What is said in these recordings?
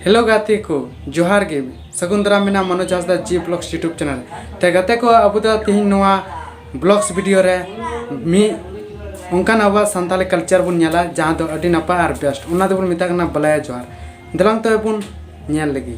Hello गाते को जोहार गे सगुंदरा मेना मनोज हांसदा जी ब्लॉग्स यूट्यूब चैनल ते गाते को अब तीन नोआ ब्लॉग्स वीडियो रे मी उनकान आवा संताली कल्चर बुन नेला जहां दो अडी नपा आर बेस्ट उना दो बुन मिता कना बलाया जोहार दलांग तो बुन नेल लगी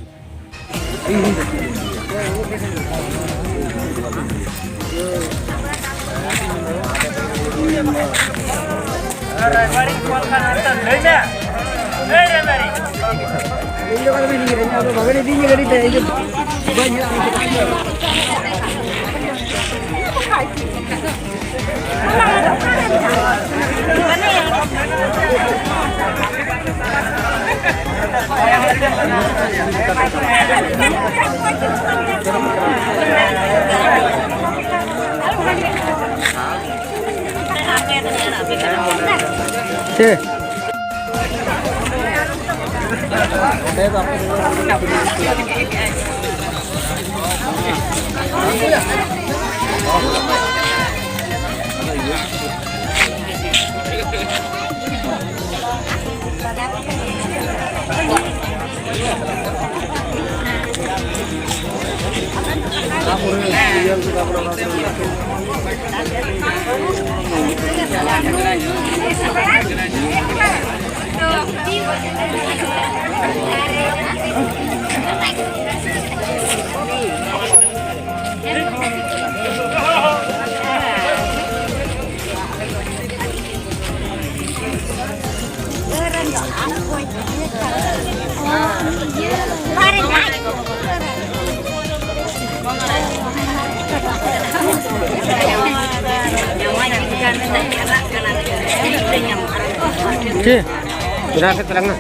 Berapa terangnya?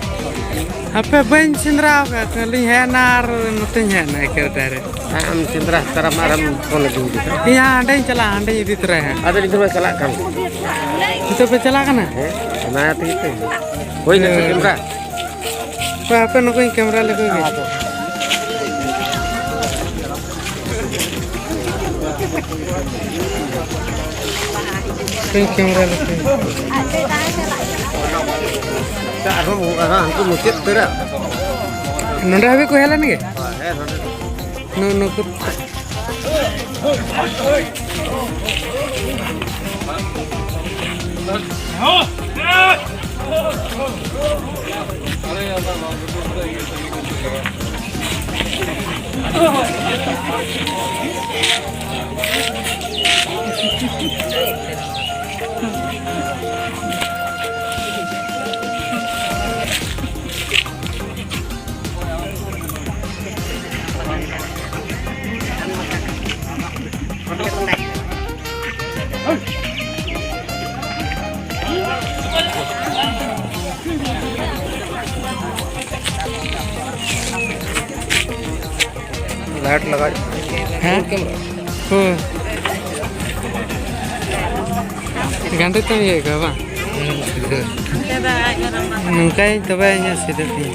apa ban sindra ka kali henar nutin hena कर dare Am sindra taram aram kau lagi gitu. iya andai chala andai idi tera hai Ada di rumah salah kan? itu pe chala kana Nah itu. Woi nak sindra. pa apa no koi camera le koi koi camera le koi Aku musik tera. Nanda हबे को हेला निगे no no को light लगा हैं हो ganti tuh ya gak bang nungkai coba sudah sih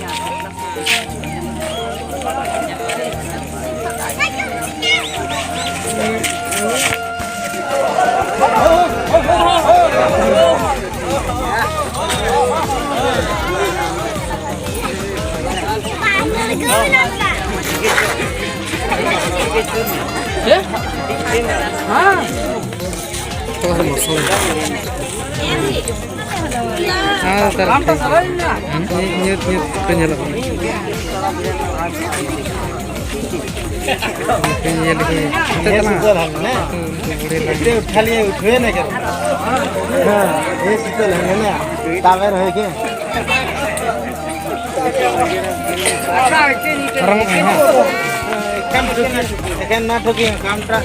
ya? Hah? Tuh masuk. Ah, terus. Nyut penyelak. Penyelak. Kita tenang. ये उठा लिए उठे ना क्या? हाँ, ये सीटल है ना? टावर है क्या? Orang mana? काम ठोकी, ना ठोकी काम ट्रा.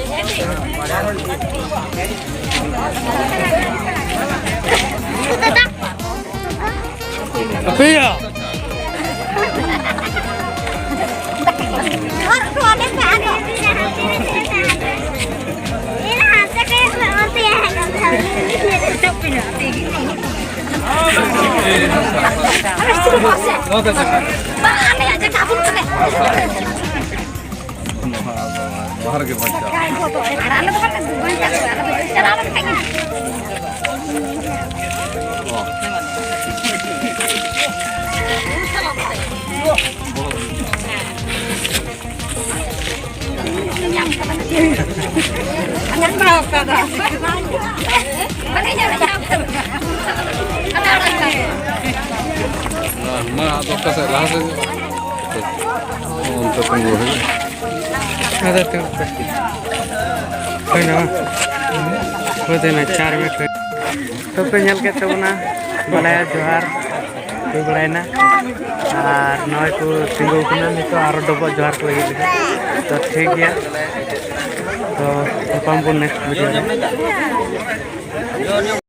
Apa ya? बाहर के बच्चा ada tuh kena boleh na 4 minute तो nyal ke tabuna balaya johar tu balaya আর নয় তো তিঙ্গু kuna nito aro dobo johar ko lagi तो ठीक है तो अपन को नेक्स्ट वीडियो